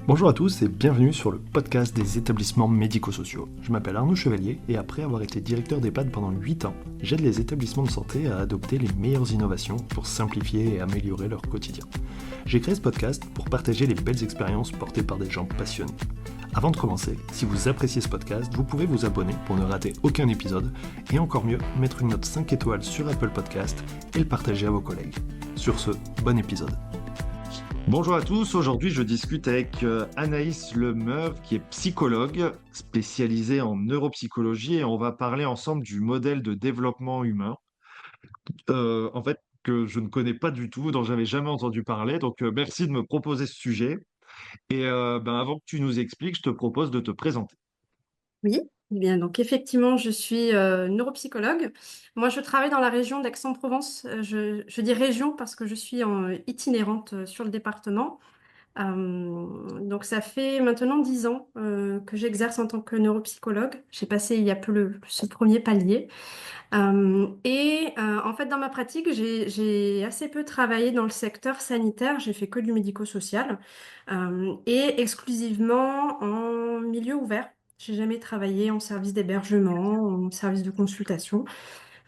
Bonjour à tous et bienvenue sur le podcast des établissements médico-sociaux. Je m'appelle Arnaud Chevalier et après avoir été directeur d'EHPAD pendant 8 ans, j'aide les établissements de santé à adopter les meilleures innovations pour simplifier et améliorer leur quotidien. J'ai créé ce podcast pour partager les belles expériences portées par des gens passionnés. Avant de commencer, si vous appréciez ce podcast, vous pouvez vous abonner pour ne rater aucun épisode et encore mieux, mettre une note 5 étoiles sur Apple Podcast et le partager à vos collègues. Sur ce, bon épisode. Bonjour à tous, aujourd'hui je discute avec Anaïs Lemeuve qui est psychologue spécialisée en neuropsychologie et on va parler ensemble du modèle de développement humain que je ne connais pas du tout, dont j'avais jamais entendu parler, donc merci de me proposer ce sujet et avant que tu nous expliques, je te propose de te présenter. Oui, eh bien, donc effectivement, je suis neuropsychologue. Moi, je travaille dans la région d'Aix-en-Provence. Je dis région parce que je suis itinérante sur le département. Donc, ça fait maintenant 10 ans que j'exerce en tant que neuropsychologue. J'ai passé il y a peu ce premier palier. En fait, dans ma pratique, j'ai assez peu travaillé dans le secteur sanitaire. J'ai fait que du médico-social et exclusivement en milieu ouvert. J'ai jamais travaillé en service d'hébergement, en service de consultation,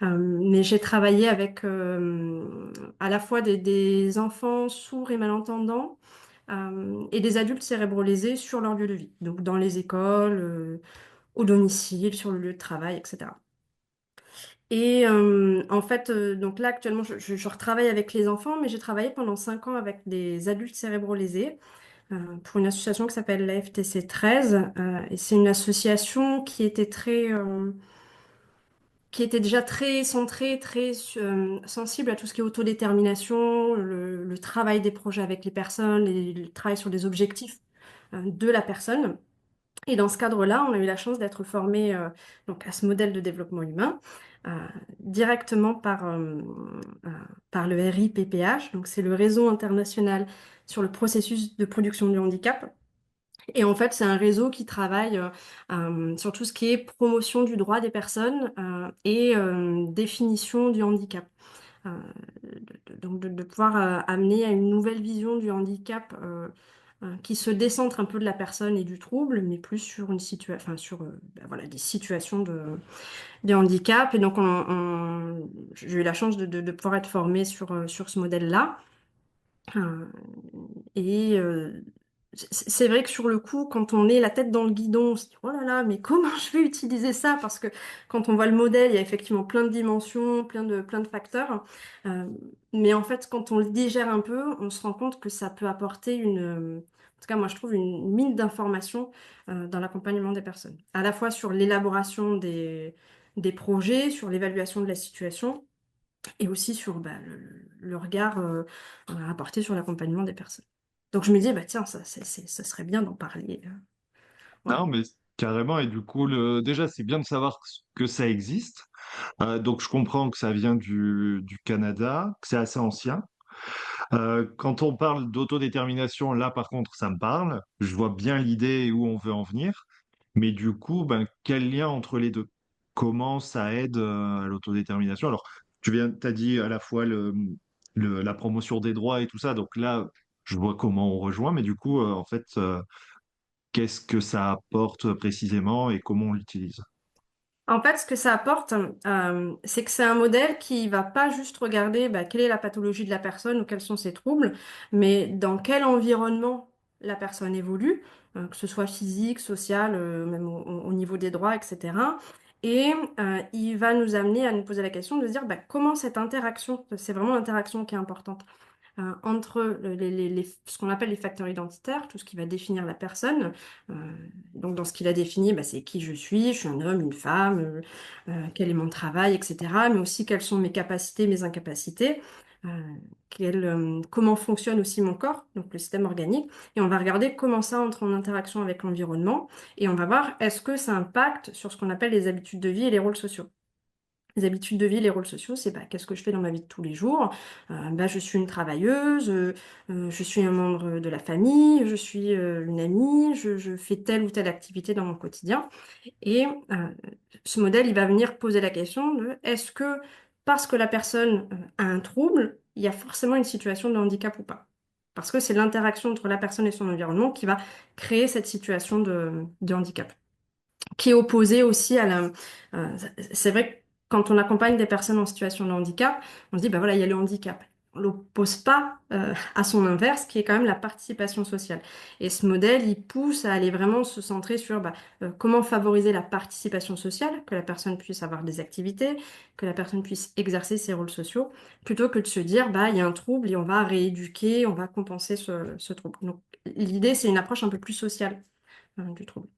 mais j'ai travaillé avec à la fois des enfants sourds et malentendants et des adultes cérébrolésés sur leur lieu de vie, donc dans les écoles, au domicile, sur le lieu de travail, etc. En fait, donc là, actuellement, je retravaille avec les enfants, mais j'ai travaillé pendant 5 ans avec des adultes cérébrolésés pour une association qui s'appelle la FTC 13. Et c'est une association qui était déjà très centrée, très sensible à tout ce qui est autodétermination, le travail des projets avec les personnes, le travail sur des objectifs de la personne. Et dans ce cadre-là, on a eu la chance d'être formé donc à ce modèle de développement humain euh, directement euh, par le RIPPH. Donc c'est le réseau international sur le processus de production du handicap. Et en fait, c'est un réseau qui travaille sur tout ce qui est promotion du droit des personnes et définition du handicap. Euh, donc de pouvoir amener à une nouvelle vision du handicap qui se décentre un peu de la personne et du trouble, mais plus sur une situation, enfin sur voilà, des situations de handicap. Et donc j'ai eu la chance de pouvoir être formée sur ce modèle-là. Euh, et c'est vrai que sur le coup, quand on est la tête dans le guidon, on se dit, oh là là, mais comment je vais utiliser ça? Parce que quand on voit le modèle, il y a effectivement plein de dimensions, plein de facteurs. Euh, mais en fait, quand on le digère un peu, on se rend compte que ça peut apporter en tout cas, moi, je trouve une mine d'informations dans l'accompagnement des personnes. À la fois sur l'élaboration des projets, sur l'évaluation de la situation, et aussi sur le regard apporté sur l'accompagnement des personnes. Donc je me dis, bah tiens, ça serait bien d'en parler. Voilà. Non, mais carrément, et du coup, déjà c'est bien de savoir que ça existe. Donc je comprends que ça vient du Canada, que c'est assez ancien. Quand on parle d'autodétermination, là par contre, ça me parle. Je vois bien l'idée et où on veut en venir. Mais du coup, quel lien entre les deux? Comment ça aide à l'autodétermination? Alors, t'as dit à la fois la promotion des droits et tout ça. Donc là, je vois comment on rejoint. Mais du coup, qu'est-ce que ça apporte précisément et comment on l'utilise? En fait, ce que ça apporte, c'est que c'est un modèle qui va pas juste regarder bah, quelle est la pathologie de la personne ou quels sont ses troubles, mais dans quel environnement la personne évolue, que ce soit physique, social, même au niveau des droits, etc. Et il va nous amener à nous poser la question de se dire bah, comment cette interaction, c'est vraiment l'interaction qui est importante entre ce qu'on appelle les facteurs identitaires, tout ce qui va définir la personne. Euh, donc, dans ce qu'il a défini, bah, c'est qui je suis un homme, une femme, quel est mon travail, etc. Mais aussi quelles sont mes capacités, mes incapacités. euh, Comment fonctionne aussi mon corps, donc le système organique, et on va regarder comment ça entre en interaction avec l'environnement, et on va voir est-ce que ça impacte sur ce qu'on appelle les habitudes de vie et les rôles sociaux. Les habitudes de vie, les rôles sociaux, c'est bah, qu'est-ce que je fais dans ma vie de tous les jours? Bah, je suis une travailleuse, je suis un membre de la famille, je suis une amie, je fais telle ou telle activité dans mon quotidien. Et ce modèle, il va venir poser la question de est-ce que parce que la personne a un trouble, il y a forcément une situation de handicap ou pas? parce que c'est l'interaction entre la personne et son environnement qui va créer cette situation de handicap, qui est opposée aussi à la... c'est vrai que quand on accompagne des personnes en situation de handicap, on se dit, bah voilà, il y a le handicap. On l'oppose pas à son inverse, qui est quand même la participation sociale. Et ce modèle, il pousse à aller vraiment se centrer sur comment favoriser la participation sociale, que la personne puisse avoir des activités, que la personne puisse exercer ses rôles sociaux, plutôt que de se dire, bah, il y a un trouble et on va rééduquer, on va compenser ce trouble. Donc, l'idée, c'est une approche un peu plus sociale du trouble.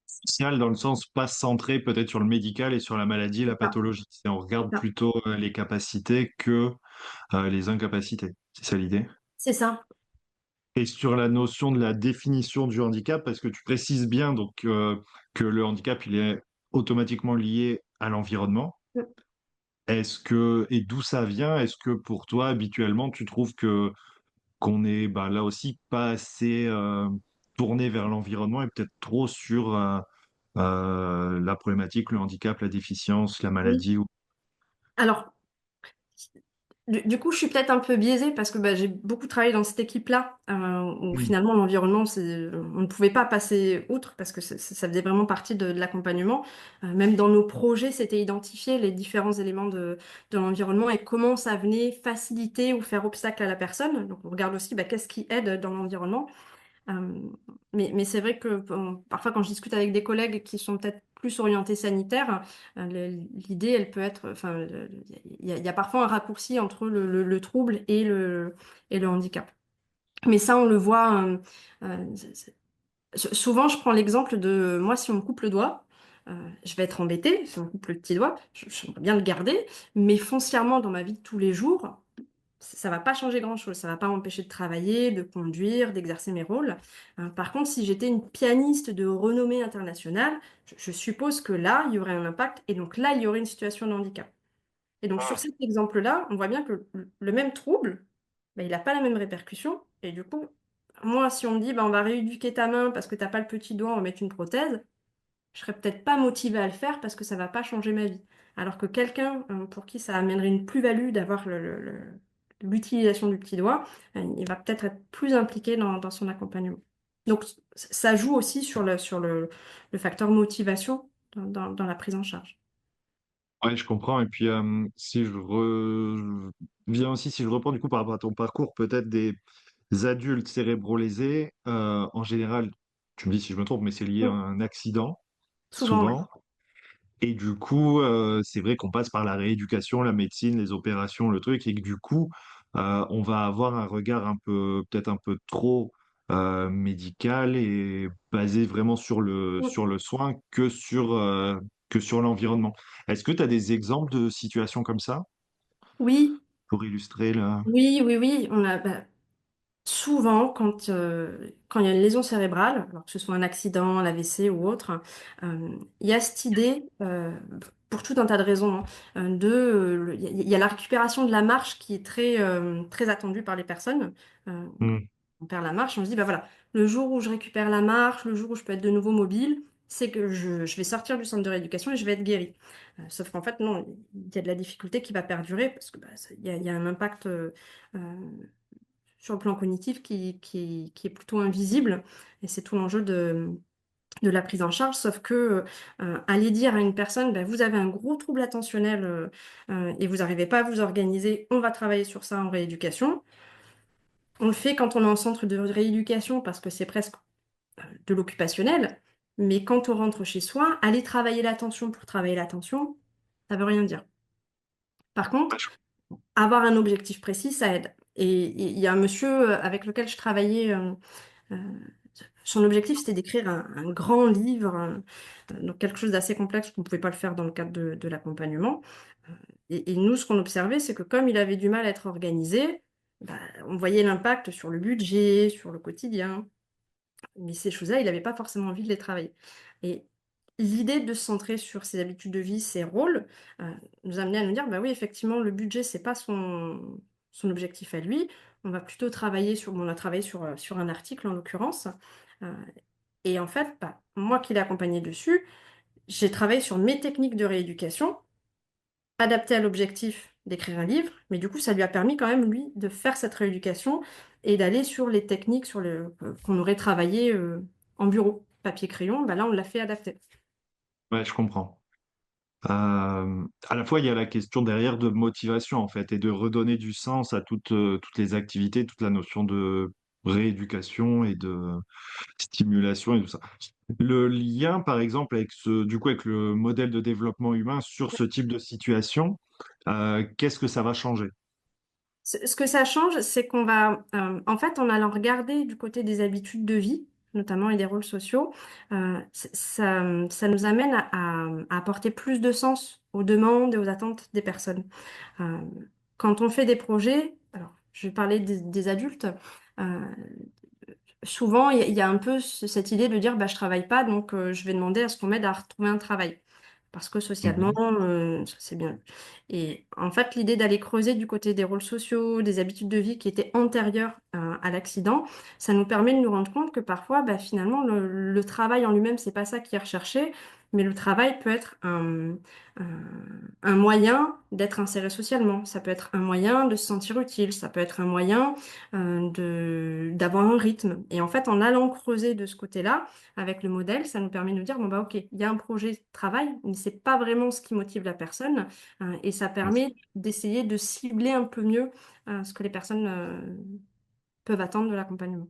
Social dans le sens pas centré peut-être sur le médical et sur la maladie et C'est la ça. pathologie. Et on regarde C'est ça. plutôt les capacités que les incapacités. C'est ça l'idée. C'est ça. Et sur la notion de la définition du handicap, parce que tu précises bien donc que le handicap il est automatiquement lié à l'environnement. Est-ce que et d'où ça vient? Est-ce que pour toi habituellement tu trouves que qu'on est bah, là aussi pas assez tourné vers l'environnement et peut-être trop sur la problématique, le handicap, la déficience, la Oui. maladie. Alors, du coup, je suis peut-être un peu biaisée parce que j'ai beaucoup travaillé dans cette équipe-là, où Mm. finalement l'environnement, on ne pouvait pas passer outre parce que ça faisait vraiment partie de l'accompagnement. Même dans nos projets, c'était identifier les différents éléments de l'environnement et comment ça venait faciliter ou faire obstacle à la personne. Donc, on regarde aussi qu'est-ce qui aide dans l'environnement. Euh, mais c'est vrai que parfois, quand je discute avec des collègues qui sont peut-être plus orientés sanitaires, l'idée, elle peut être, enfin, il y a parfois un raccourci entre le trouble et le handicap. Mais ça, on le voit. Souvent, je prends l'exemple de moi, si on me coupe le doigt, je vais être embêtée. Si on me coupe le petit doigt, j'aimerais bien le garder, mais foncièrement, dans ma vie de tous les jours, ça va pas changer grand-chose, ça va pas m'empêcher de travailler, de conduire, d'exercer mes rôles. Par contre, si j'étais une pianiste de renommée internationale, je suppose que là, il y aurait un impact et donc là, il y aurait une situation de handicap. Et donc sur cet exemple-là, on voit bien que le même trouble, il n'a pas la même répercussion. Et du coup, moi, si on me dit, on va rééduquer ta main parce que t'as pas le petit doigt, on va mettre une prothèse, je serais peut-être pas motivée à le faire parce que ça va pas changer ma vie. Alors que quelqu'un pour qui ça amènerait une plus-value d'avoir l'utilisation du petit doigt, il va peut-être être plus impliqué dans son accompagnement. Donc ça joue aussi le facteur motivation dans la prise en charge. Ouais, je comprends. Et puis, si je reviens aussi, si je reprends du coup par rapport à ton parcours, peut-être des adultes cérébrolésés, en général, tu me dis si je me trompe, mais c'est lié à Mm. un accident, Souvent, oui. souvent. Et du coup, c'est vrai qu'on passe par la rééducation, la médecine, les opérations, le truc, et que du coup, on va avoir un regard un peu, peut-être un peu trop médical et basé vraiment Mm. sur le soin que sur l'environnement. Est-ce que tu as des exemples de situations comme ça Oui, pour illustrer là? oui, oui, oui. Souvent, quand il y a une lésion cérébrale, alors que ce soit un accident, l'AVC ou autre, il y a cette idée, pour tout un tas de raisons, hein, il y a la récupération de la marche qui est très attendue par les personnes. Euh, Hmm. on perd la marche, on se dit, bah voilà, le jour où je récupère la marche, le jour où je peux être de nouveau mobile, c'est que je vais sortir du centre de rééducation et je vais être guérie. Sauf qu'en fait, non, il y a de la difficulté qui va perdurer parce que il y a un impact sur le plan cognitif qui est plutôt invisible. Et c'est tout l'enjeu de la prise en charge. Sauf que aller dire à une personne, vous avez un gros trouble attentionnel et vous n'arrivez pas à vous organiser, on va travailler sur ça en rééducation. On le fait quand on est en centre de rééducation parce que c'est presque de l'occupationnel. Mais quand on rentre chez soi, aller travailler l'attention pour travailler l'attention, ça veut rien dire. Par contre, avoir un objectif précis, ça aide. Et il y a un monsieur avec lequel je travaillais. Euh, Son objectif, c'était d'écrire un grand livre, donc quelque chose d'assez complexe qu'on ne pouvait pas le faire dans le cadre de l'accompagnement. Et nous, ce qu'on observait, c'est que comme il avait du mal à être organisé, on voyait l'impact sur le budget, sur le quotidien. Mais ces choses-là, il n'avait pas forcément envie de les travailler. Et l'idée de se centrer sur ses habitudes de vie, ses rôles, nous amenait à nous dire, bah oui, effectivement, le budget, c'est pas son objectif à lui. On va plutôt travailler on a travaillé sur un article en l'occurrence. Euh, et en fait, moi qui l'ai accompagné dessus, j'ai travaillé sur mes techniques de rééducation, adaptées à l'objectif d'écrire un livre, mais du coup, ça lui a permis quand même, lui, de faire cette rééducation et d'aller sur les techniques qu'on aurait travaillé en bureau. Papier-crayon, bah là, on l'a fait adapter. Ouais, je comprends. À la fois, il y a la question derrière de motivation, en fait, et de redonner du sens à toutes les activités, toute la notion de rééducation et de stimulation et tout ça. Le lien, par exemple, avec le modèle de développement humain sur ce type de situation, qu'est-ce que ça va changer? Ce que ça change, c'est qu'on va, en fait, en allant regarder du côté des habitudes de vie, notamment et des rôles sociaux, ça nous amène à apporter plus de sens aux demandes et aux attentes des personnes. Euh, Quand on fait des projets, alors je vais parler des adultes, euh, souvent il y a un peu cette idée de dire bah, je travaille pas, donc je vais demander à ce qu'on m'aide à retrouver un travail parce que socialement, Mhm. ça, c'est bien. Et en fait, l'idée d'aller creuser du côté des rôles sociaux, des habitudes de vie qui étaient antérieures à l'accident, ça nous permet de nous rendre compte que parfois, bah, finalement, le travail en lui-même, c'est pas ça qui est recherché, mais le travail peut être un moyen d'être inséré socialement. Ça peut être un moyen de se sentir utile. Ça peut être un moyen d'avoir un rythme. Et en fait, en allant creuser de ce côté-là, avec le modèle, ça nous permet de nous dire, bon, bah, OK, il y a un projet de travail, mais c'est pas vraiment ce qui motive la personne. Et ça permet d'essayer de cibler un peu mieux ce que les personnes peuvent attendre de l'accompagnement.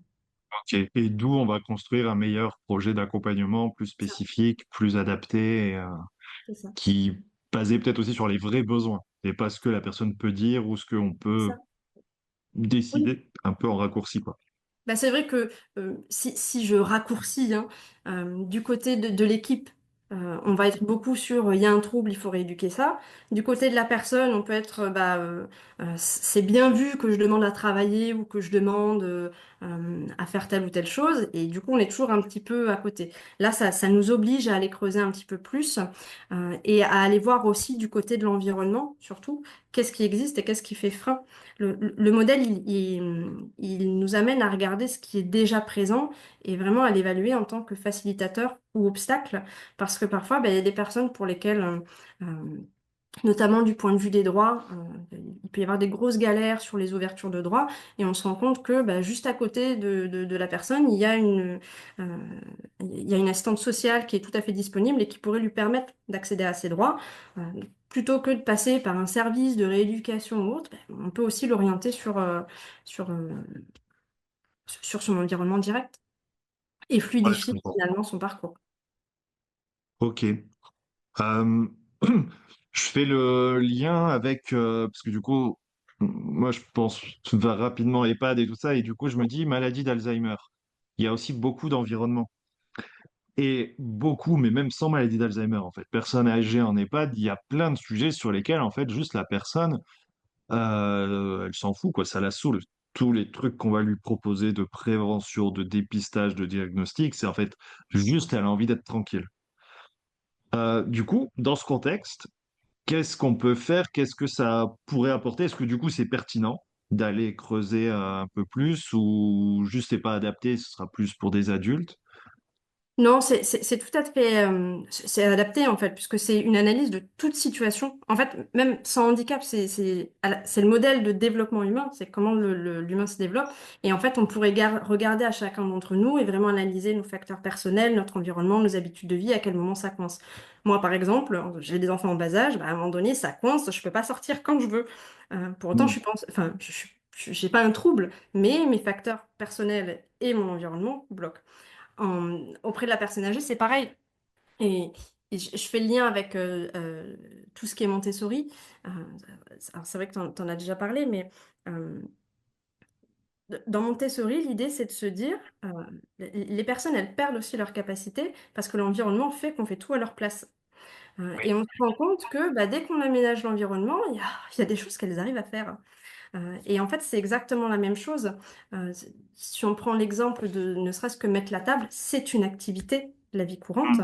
Ok. Et d'où on va construire un meilleur projet d'accompagnement plus Ça, spécifique, plus adapté, c'est ça. qui basé peut-être aussi sur les vrais besoins et pas ce que la personne peut dire ou ce qu'on C'est peut ça. Oui. décider un peu en raccourci, quoi. Bah, c'est vrai que si je raccourcis hein, du côté de l'équipe, on va être beaucoup sur il y a un trouble, il faut rééduquer ça. Du côté de la personne, on peut être c'est bien vu que je demande à travailler ou que je demande à faire telle ou telle chose. Et du coup, on est toujours un petit peu à côté. Là, ça nous oblige à aller creuser un petit peu plus et à aller voir aussi du côté de l'environnement, surtout, qu'est-ce qui existe et qu'est-ce qui fait frein. Le modèle, il nous amène à regarder ce qui est déjà présent et vraiment à l'évaluer en tant que facilitateur ou obstacle, parce que parfois, ben, il y a des personnes pour lesquelles, notamment du point de vue des droits, il peut y avoir des grosses galères sur les ouvertures de droits, et on se rend compte que ben, juste à côté de la personne, euh, il y a une assistante sociale qui est tout à fait disponible et qui pourrait lui permettre d'accéder à ces droits. Euh, Plutôt que de passer par un service de rééducation ou autre, ben, on peut aussi l'orienter sur, euh, sur son environnement direct et Ouais, je fluidifier comprends. finalement son parcours. Ok. Euh, je fais le lien avec, parce que du coup, moi je pense va rapidement EHPAD et tout ça, et du coup je me dis maladie d'Alzheimer. Il y a aussi beaucoup d'environnement. Et beaucoup, mais même sans maladie d'Alzheimer, en fait, personne âgée en EHPAD, il y a plein de sujets sur lesquels, en fait, juste la personne, elle s'en fout, quoi, ça la saoule. Tous les trucs qu'on va lui proposer de prévention, de dépistage, de diagnostic, c'est en fait juste, elle a envie d'être tranquille. Du coup, dans ce contexte, qu'est-ce qu'on peut faire? Qu'est-ce que ça pourrait apporter? Est-ce que du coup, c'est pertinent d'aller creuser un peu plus ou juste c'est pas adapté, ce sera plus pour des adultes? Non, c'est tout à fait c'est adapté en fait, puisque c'est une analyse de toute situation. En fait, même sans handicap, c'est le modèle de développement humain, c'est comment l'humain se développe. Et en fait, on pourrait regarder à chacun d'entre nous et vraiment analyser nos facteurs personnels, notre environnement, nos habitudes de vie, à quel moment ça coince. Moi, par exemple, j'ai des enfants en bas âge, bah, à un moment donné, ça coince, je peux pas sortir quand je veux. Pour autant, je suis pas, enfin, j'ai pas un trouble, mais mes facteurs personnels et mon environnement bloquent auprès de la personne âgée, c'est pareil. Et, et je fais le lien avec tout ce qui est Montessori. Euh, alors c'est vrai que tu en as déjà parlé, mais euh, dans Montessori, l'idée, c'est de se dire, les personnes, elles perdent aussi leur capacité parce que l'environnement fait qu'on fait tout à leur place. Et on se rend compte que bah, dès qu'on aménage l'environnement, il y a des choses qu'elles arrivent à faire. Et en fait, c'est exactement la même chose. Si on prend l'exemple de ne serait-ce que mettre la table, c'est une activité de la vie courante.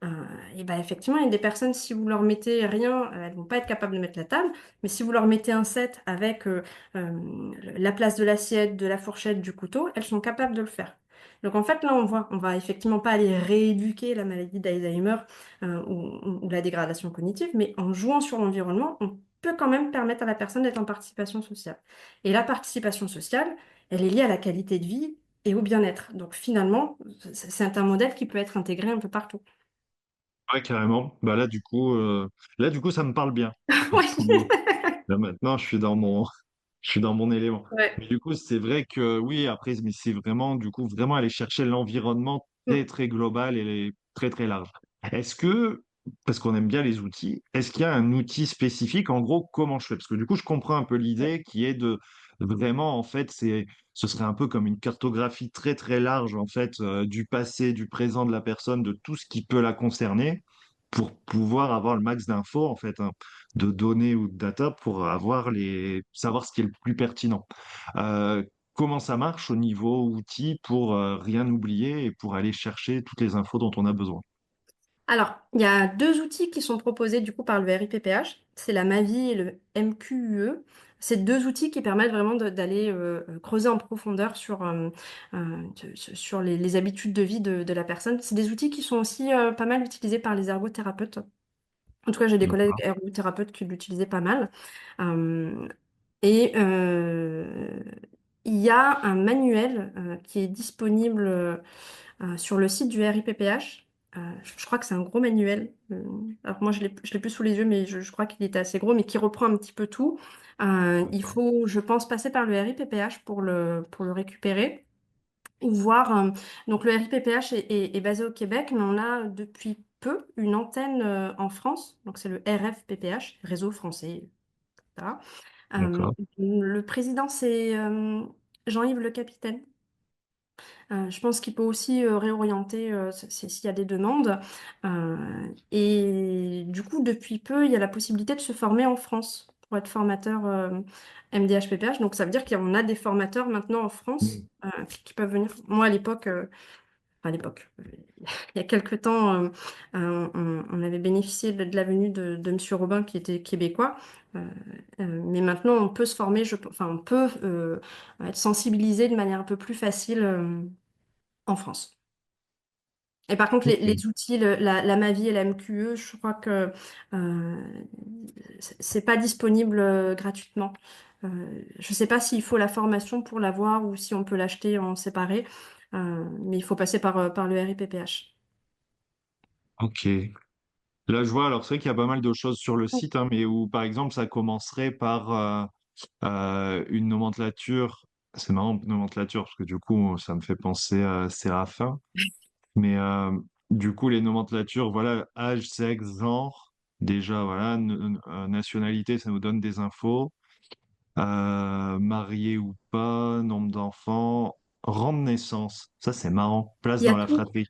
Euh, et ben effectivement, il y a des personnes, si vous leur mettez rien, elles vont pas être capables de mettre la table. Mais si vous leur mettez un set avec la place de l'assiette, de la fourchette, du couteau, elles sont capables de le faire. Donc en fait, là, on va effectivement pas aller rééduquer la maladie d'Alzheimer ou la dégradation cognitive, mais en jouant sur l'environnement, on peut quand même permettre à la personne d'être en participation sociale. Et la participation sociale, elle est liée à la qualité de vie et au bien-être. Donc finalement, c'est un modèle qui peut être intégré un peu partout. Ouais, carrément. Bah là, du coup, ça me parle bien. Oui. Là, maintenant, je suis dans mon élément. Ouais. Mais du coup, c'est vrai que oui, après, mais c'est vraiment, du coup, vraiment aller chercher l'environnement Mm. très, très global et très, très large. Est-ce que, parce qu'on aime bien les outils, est-ce qu'il y a un outil spécifique? En gros, comment je fais? Parce que du coup, je comprends un peu l'idée qui est de vraiment, en fait, ce serait un peu comme une cartographie très, très large, en fait, du passé, du présent de la personne, de tout ce qui peut la concerner pour pouvoir avoir le max d'infos, en fait, hein, de données ou de data pour savoir ce qui est le plus pertinent. Euh, Comment ça marche au niveau outils pour rien oublier et pour aller chercher toutes les infos dont on a besoin? Alors, il y a deux outils qui sont proposés du coup par le RIPPH, c'est la MAVI et le MQUE. C'est deux outils qui permettent vraiment d'aller creuser en profondeur sur les habitudes de vie de la personne. C'est des outils qui sont aussi pas mal utilisés par les ergothérapeutes. En tout cas, j'ai des collègues D'accord. ergothérapeutes qui l'utilisaient pas mal. Euh, et il y a un manuel qui est disponible sur le site du RIPPH. Je crois que c'est un gros manuel. Alors moi, je l'ai plus sous les yeux, mais je crois qu'il était assez gros, mais qui reprend un petit peu tout. Il D'accord. faut, je pense, passer par le RIPPH pour le récupérer. Ou voir, donc le RIPPH est basé au Québec, mais on a depuis peu une antenne en France. Donc c'est le RFPPH, Réseau français, etc. Euh, D'accord. le président, c'est Jean-Yves Le Capitaine. Je pense qu'il peut aussi réorienter s'il y a des demandes. Et du coup, depuis peu, il y a la possibilité de se former en France pour être formateur MDH-PPH. Donc, ça veut dire qu'on a des formateurs maintenant en France Mm. qui peuvent venir. Moi, à l'époque, enfin, à l'époque, il y a quelques temps, on avait bénéficié de la venue de Monsieur Robin qui était québécois. Euh, mais maintenant, on peut se former, enfin, on peut être sensibilisé de manière un peu plus facile en France. Et par contre, Ok. les outils, la Mavi et la MQE, je crois que euh, c'est pas disponible gratuitement. Je sais pas s'il faut la formation pour l'avoir ou si on peut l'acheter en séparé, mais il faut passer par le RIPPH. Ok. Là, je vois, alors c'est vrai qu'il y a pas mal de choses sur le Oui. site, hein, mais où, par exemple, ça commencerait par une nomenclature. C'est marrant, nomenclature, parce que du coup, ça me fait penser à Séraphin. Mais du coup, les nomenclatures, voilà, âge, sexe, genre, déjà, voilà, nationalité, ça nous donne des infos. Marié ou pas, nombre d'enfants, rang de naissance, ça c'est marrant, place Il y a dans la tout. fratrie.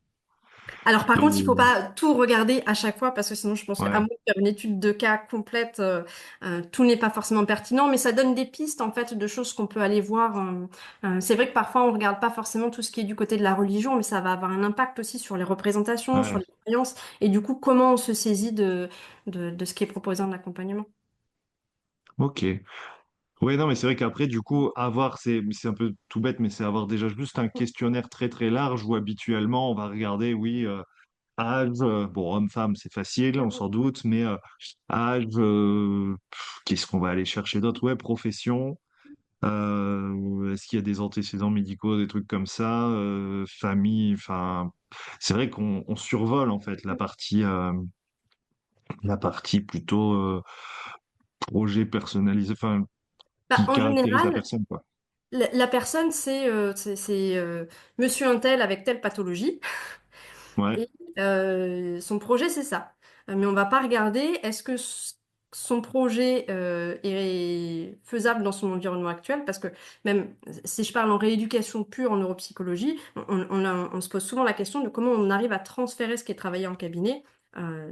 Alors par contre, il faut Et- pas tout regarder à chaque fois parce que sinon je pense qu'à ouais, moins de faire une étude de cas complète, tout n'est pas forcément pertinent, mais ça donne des pistes en fait de choses qu'on peut aller voir. C'est vrai que parfois on regarde pas forcément tout ce qui est du côté de la religion, mais ça va avoir un impact aussi sur les représentations, sur ouais, les croyances et du coup comment on se saisit de ce qui est proposé en accompagnement. ok. Ouais, non, mais c'est vrai qu'après, du coup, c'est un peu tout bête, mais c'est avoir déjà juste un questionnaire très très large où habituellement on va regarder, oui, âge, bon, homme-femme, c'est facile, on s'en doute, mais âge, qu'est-ce qu'on va aller chercher d'autre? Ouais, profession, est-ce qu'il y a des antécédents médicaux, des trucs comme ça, famille, enfin, c'est vrai qu'on survole en fait la partie plutôt projet personnalisé, enfin, Bah, qui en caractérise la général, personne, quoi. la personne c'est monsieur un tel avec telle pathologie. Ouais, Et son projet, c'est ça. Mais on va pas regarder est-ce que son projet est faisable dans son environnement actuel, parce que même si je parle en rééducation pure en neuropsychologie, on se pose souvent la question de comment on arrive à transférer ce qui est travaillé en cabinet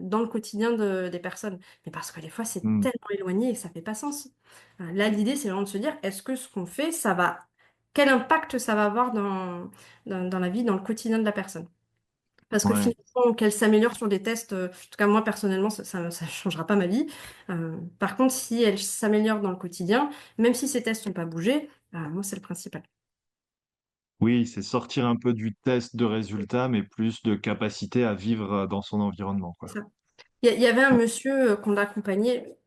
dans le quotidien des personnes. Mais parce que des fois, c'est hmm, tellement éloigné et que ça fait pas sens. Là, l'idée, c'est vraiment de se dire, est-ce que ce qu'on fait, ça va, quel impact ça va avoir dans la vie, dans le quotidien de la personne? Parce que ouais. finalement, qu'elle s'améliore sur des tests, en tout cas moi personnellement, ça changera pas ma vie. Par contre, si elle s'améliore dans le quotidien, même si ces tests n'ont pas bougé, moi c'est le principal. Oui, c'est sortir un peu du test de résultat, mais plus de capacité à vivre dans son environnement, C'est quoi. ça. Il y avait un monsieur qu'on accompagnait.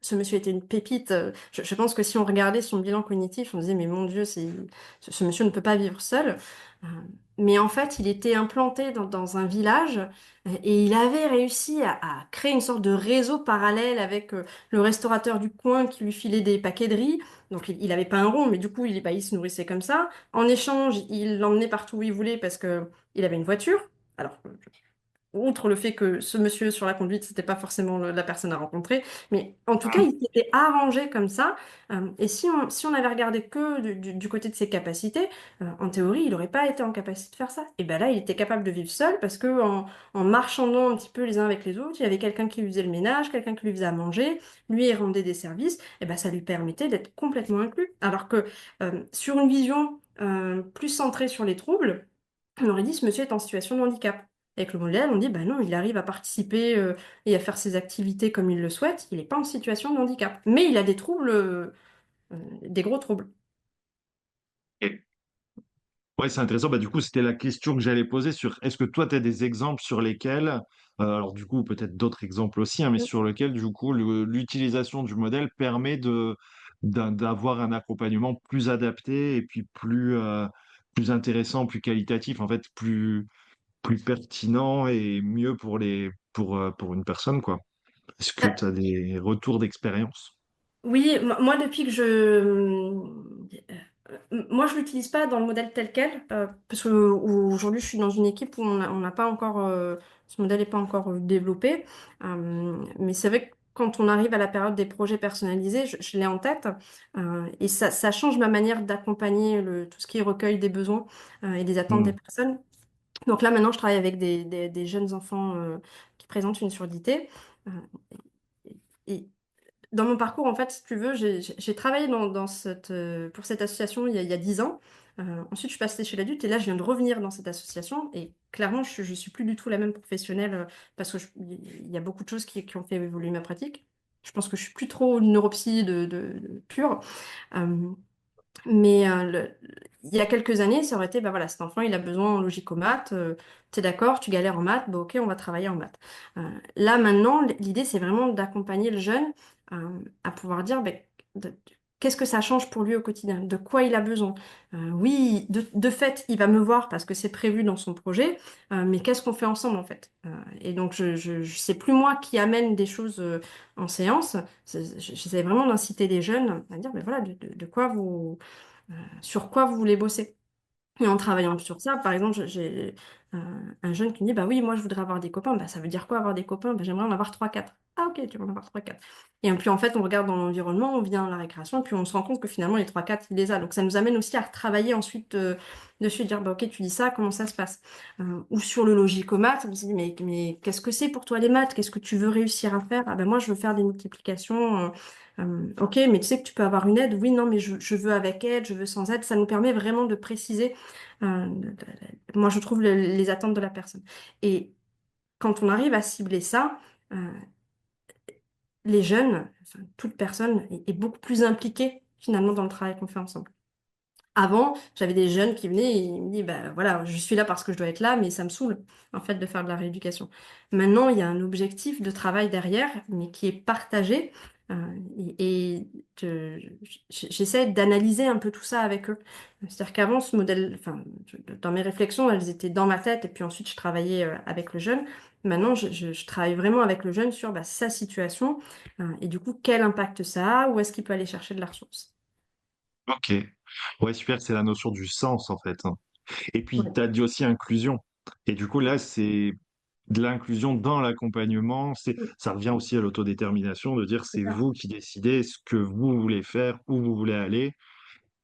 ce monsieur était une pépite. Je pense que si on regardait son bilan cognitif, on disait, mais mon Dieu, ce monsieur ne peut pas vivre seul. Euh, Mais en fait, il était implanté dans un village et il avait réussi à créer une sorte de réseau parallèle avec le restaurateur du coin qui lui filait des paquets de riz. Donc, il n'avait pas un rond, mais du coup, il se nourrissait comme ça. En échange, il l'emmenait partout où il voulait parce que il avait une voiture. Alors, outre le fait que ce monsieur sur la conduite, c'était pas forcément la personne à rencontrer, mais en tout cas, il s'était arrangé comme ça. Et si on avait regardé que du côté de ses capacités, en théorie, il n'aurait pas été en capacité de faire ça. Et ben là, il était capable de vivre seul parce que en marchandant un petit peu les uns avec les autres, il y avait quelqu'un qui lui faisait le ménage, quelqu'un qui lui faisait à manger, lui, il rendait des services, et ben ça lui permettait d'être complètement inclus. Alors que sur une vision plus centrée sur les troubles, on aurait dit ce monsieur est en situation de handicap. Avec le modèle, on dit bah non, il arrive à participer et à faire ses activités comme il le souhaite, il n'est pas en situation de handicap. Mais il a des troubles, des gros troubles. Et ouais, c'est intéressant. Bah, du coup, c'était la question que j'allais poser sur est-ce que toi, tu as des exemples sur lesquels, alors du coup, peut-être d'autres exemples aussi, hein, mais sur lesquels, du coup, l'utilisation du modèle permet d'avoir un accompagnement plus adapté et puis plus intéressant, plus qualitatif, en fait, plus pertinent et mieux pour une personne, quoi. Est-ce que tu as des retours d'expérience? Oui, moi depuis que moi je l'utilise pas dans le modèle tel quel parce que aujourd'hui je suis dans une équipe où on n'a pas encore ce modèle n'est pas encore développé. Mais c'est vrai que quand on arrive à la période des projets personnalisés, je l'ai en tête et ça change ma manière d'accompagner tout ce qui est recueil des besoins et des attentes des Hmm. personnes. Donc là maintenant je travaille avec des jeunes enfants qui présentent une surdité. Euh, et dans mon parcours, en fait, si tu veux, j'ai travaillé pour cette association il y a 10 ans. Ensuite, je suis passée chez l'adulte et là, je viens de revenir dans cette association. Et clairement, je ne suis plus du tout la même professionnelle parce qu'il y a beaucoup de choses qui ont fait évoluer ma pratique. Je pense que je suis plus trop une neuropsy de pure. Euh, mais il y a quelques années, ça aurait été, bah voilà, cet enfant, il a besoin en logique aux maths. T'es d'accord, tu galères en maths, bah ok, on va travailler en maths. Là, maintenant, l'idée, c'est vraiment d'accompagner le jeune à pouvoir dire, bah, de- qu'est-ce que ça change pour lui au quotidien, de quoi il a besoin. Oui, de fait, il va me voir parce que c'est prévu dans son projet, mais qu'est-ce qu'on fait ensemble, en fait? Et donc, c'est plus moi qui amène des choses en séance. J'essaie vraiment d'inciter les jeunes à dire, mais voilà, de quoi sur quoi vous voulez bosser. Et en travaillant sur ça, par exemple, j'ai un jeune qui me dit, bah oui, moi je voudrais avoir des copains. Bah ça veut dire quoi avoir des copains? Bah, j'aimerais en avoir trois quatre. Ah ok, tu vas en avoir trois quatre. Et puis en fait, on regarde dans l'environnement, on vient à la récréation, et puis on se rend compte que finalement les trois quatre il les a. Donc ça nous amène aussi à retravailler ensuite dessus, dire, bah ok, tu dis ça, comment ça se passe? Ou sur le logicomath, on se dit, mais qu'est-ce que c'est pour toi les maths? Qu'est-ce que tu veux réussir à faire? Ah ben moi je veux faire des multiplications. Ok, mais tu sais que tu peux avoir une aide. Oui, non, mais je veux avec aide, je veux sans aide. Ça nous permet vraiment de préciser moi, je trouve les attentes de la personne. Et quand on arrive à cibler ça, euh, les jeunes, enfin, toute personne est beaucoup plus impliquée finalement dans le travail qu'on fait ensemble. Avant, j'avais des jeunes qui venaient et ils me disaient, bah, voilà, je suis là parce que je dois être là, mais ça me saoule, en fait, de faire de la rééducation. Maintenant, il y a un objectif de travail derrière, mais qui est partagé. euh, et j'essaie d'analyser un peu tout ça avec eux. C'est-à-dire qu'avant, ce modèle, enfin, dans mes réflexions, elles étaient dans ma tête, et puis ensuite, je travaillais avec le jeune. Maintenant, je travaille vraiment avec le jeune sur bah, sa situation, et du coup, quel impact ça a, où est-ce qu'il peut aller chercher de la ressource. Ok. Ouais, super, c'est la notion du sens, en fait, hein. Et puis, tu Ouais. as dit aussi inclusion. Et du coup, là, c'est de l'inclusion dans l'accompagnement. Ça revient aussi à l'autodétermination, de dire C'est c'est ça. vous qui décidez ce que vous voulez faire, où vous voulez aller.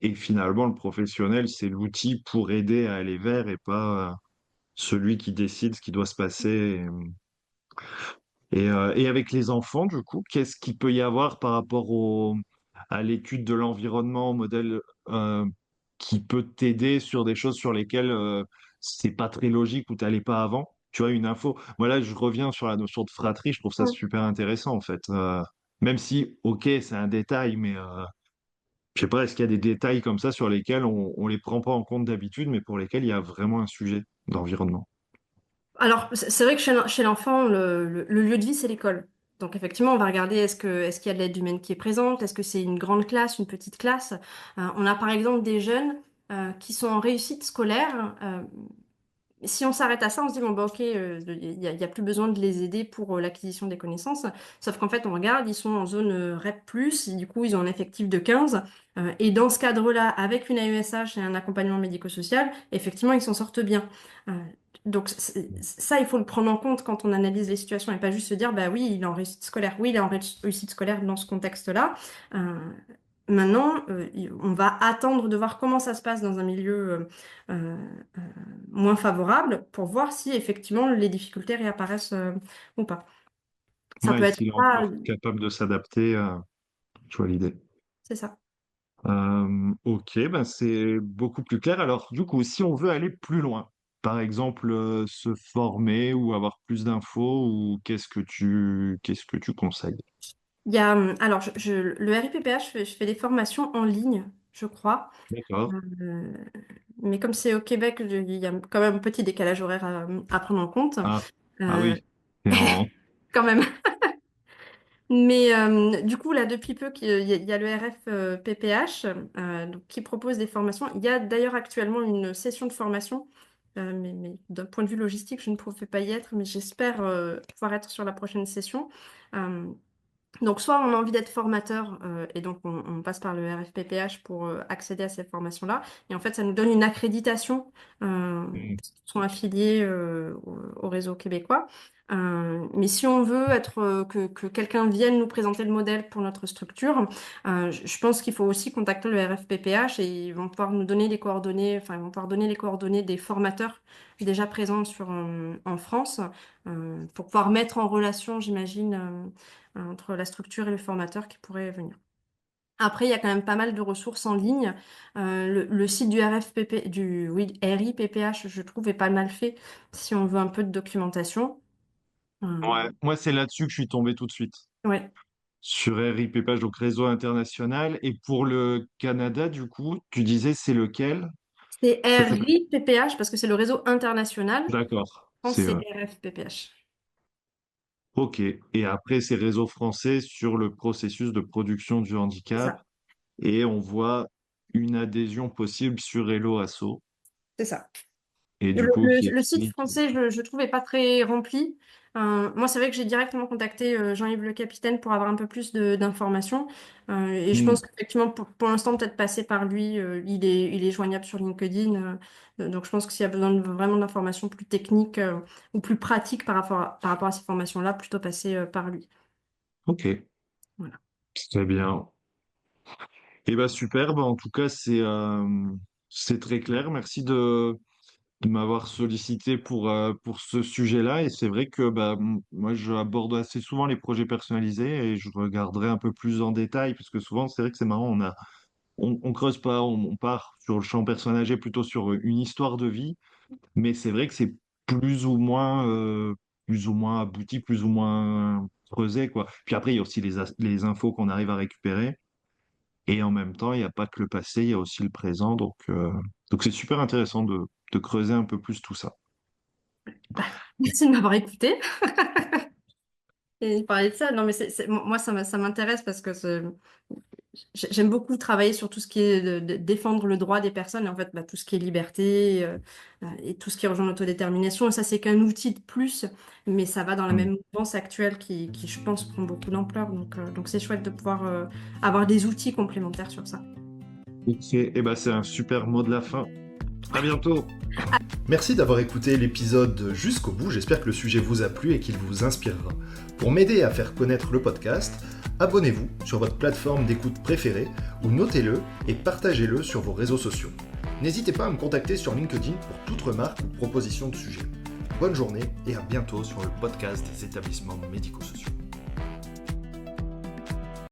Et finalement, le professionnel, c'est l'outil pour aider à aller vers et pas celui qui décide ce qui doit se passer. Et avec les enfants, du coup, qu'est-ce qu'il peut y avoir par rapport à l'étude de l'environnement, au modèle qui peut t'aider sur des choses sur lesquelles c'est pas très logique ou t'allais pas avant? Tu vois, une info. Voilà, je reviens sur la notion de fratrie, je trouve ça Mm. super intéressant en fait. Même si, ok, c'est un détail, mais je sais pas, est-ce qu'il y a des détails comme ça sur lesquels on les prend pas en compte d'habitude, mais pour lesquels il y a vraiment un sujet d'environnement? Alors, c'est vrai que chez l'enfant, le lieu de vie, c'est l'école. Donc effectivement, on va regarder est-ce qu'il y a de l'aide humaine qui est présente, est-ce que c'est une grande classe, une petite classe. On a par exemple des jeunes qui sont en réussite scolaire. Si on s'arrête à ça, on se dit, bon, bah, ok, il y a plus besoin de les aider pour l'acquisition des connaissances. Sauf qu'en fait, on regarde, ils sont en zone REP+, et du coup, ils ont un effectif de 15. Et dans ce cadre-là, avec une AESH et un accompagnement médico-social, effectivement, ils s'en sortent bien. Euh, donc, ça, il faut le prendre en compte quand on analyse les situations et pas juste se dire, bah oui, il est en réussite scolaire. Oui, il est en réussite scolaire dans ce contexte-là. Euh, Maintenant, on va attendre de voir comment ça se passe dans un milieu euh, euh, moins favorable pour voir si effectivement les difficultés réapparaissent ou pas. Ça peut Ouais, être s'il est ça, encore capable de s'adapter, je vois l'idée. c'est ça. Ok, ben c'est beaucoup plus clair. Alors, du coup, si on veut aller plus loin, par exemple, se former ou avoir plus d'infos, ou qu'est-ce que tu conseilles? Il y a, alors, le RIPPH, je fais des formations en ligne, je crois. D'accord. Euh, mais comme c'est au Québec, il y a quand même un petit décalage horaire à prendre en compte. Ah Euh, oui. Et Quand même. Mais du coup, là, depuis peu, il y a le RFPPH donc, qui propose des formations. Il y a d'ailleurs actuellement une session de formation, mais d'un point de vue logistique, je ne pouvais pas y être, mais j'espère pouvoir être sur la prochaine session. Euh, donc, soit on a envie d'être formateur et donc on passe par le RFPPH pour accéder à ces formations-là. Et en fait, ça nous donne une accréditation Mm. parce qu'ils sont affiliés au réseau québécois. Mais si on veut être que quelqu'un vienne nous présenter le modèle pour notre structure, je pense qu'il faut aussi contacter le RFPPH et ils vont pouvoir nous donner les coordonnées, enfin ils vont pouvoir donner les coordonnées des formateurs déjà présents en France pour pouvoir mettre en relation, j'imagine. Entre la structure et le formateur qui pourrait venir. Après, il y a quand même pas mal de ressources en ligne. Le site du RFPP, oui, RIPPH, je trouve, est pas mal fait si on veut un peu de documentation. Ouais, moi, c'est là-dessus que je suis tombé tout de suite. Ouais. Sur RIPPage, donc Réseau International. Et pour le Canada, du coup, tu disais c'est lequel? C'est Ça s'appelle. RIPPH parce que c'est le réseau international. D'accord. Je pense que c'est RFPPH. OK. Et après, c'est Réseau français sur le processus de production du C'est handicap. ça. Et on voit une adhésion possible sur Hello Asso. C'est ça. Et Le, du coup, qui le site explique. français, je trouve, est pas très rempli. Moi, c'est vrai que j'ai directement contacté Jean-Yves Le Capitaine pour avoir un peu plus d'informations. Et je Hmm, pense qu'effectivement, pour l'instant, peut-être passer par lui, il est joignable sur LinkedIn. Donc, je pense que s'il y a besoin vraiment d'informations plus techniques ou plus pratiques par rapport à ces formations-là, plutôt passer par lui. OK. Voilà. Très bien. Et bah super. Bah, en tout cas, c'est très clair. Merci de m'avoir sollicité pour ce sujet-là. Et c'est vrai que bah, moi, je aborde assez souvent les projets personnalisés et je regarderai un peu plus en détail parce que souvent, c'est vrai que c'est marrant, on creuse pas, on part sur le champ personnalisé plutôt sur une histoire de vie, mais c'est vrai que c'est plus ou moins abouti, plus ou moins creusé, quoi. Puis après, il y a aussi les infos qu'on arrive à récupérer. Et en même temps, il n'y a pas que le passé, il y a aussi le présent. Donc c'est super intéressant de creuser un peu plus tout ça. Bah, merci de m'avoir écouté et de parler de ça. Non, mais moi, ça m'intéresse parce que j'aime beaucoup travailler sur tout ce qui est de défendre le droit des personnes et en fait bah, tout ce qui est liberté et tout ce qui rejoint l'autodétermination. Et ça, c'est qu'un outil de plus, mais ça va dans la Mm. même mouvance actuelle qui je pense, prend beaucoup d'ampleur. Donc c'est chouette de pouvoir avoir des outils complémentaires sur ça. Ok, et ben c'est un super mot de la fin. À bientôt. Merci d'avoir écouté l'épisode jusqu'au bout, j'espère que le sujet vous a plu et qu'il vous inspirera. Pour m'aider à faire connaître le podcast, abonnez-vous sur votre plateforme d'écoute préférée ou notez-le et partagez-le sur vos réseaux sociaux. N'hésitez pas à me contacter sur LinkedIn pour toute remarque ou proposition de sujet. Bonne journée et à bientôt sur le podcast des établissements médico-sociaux.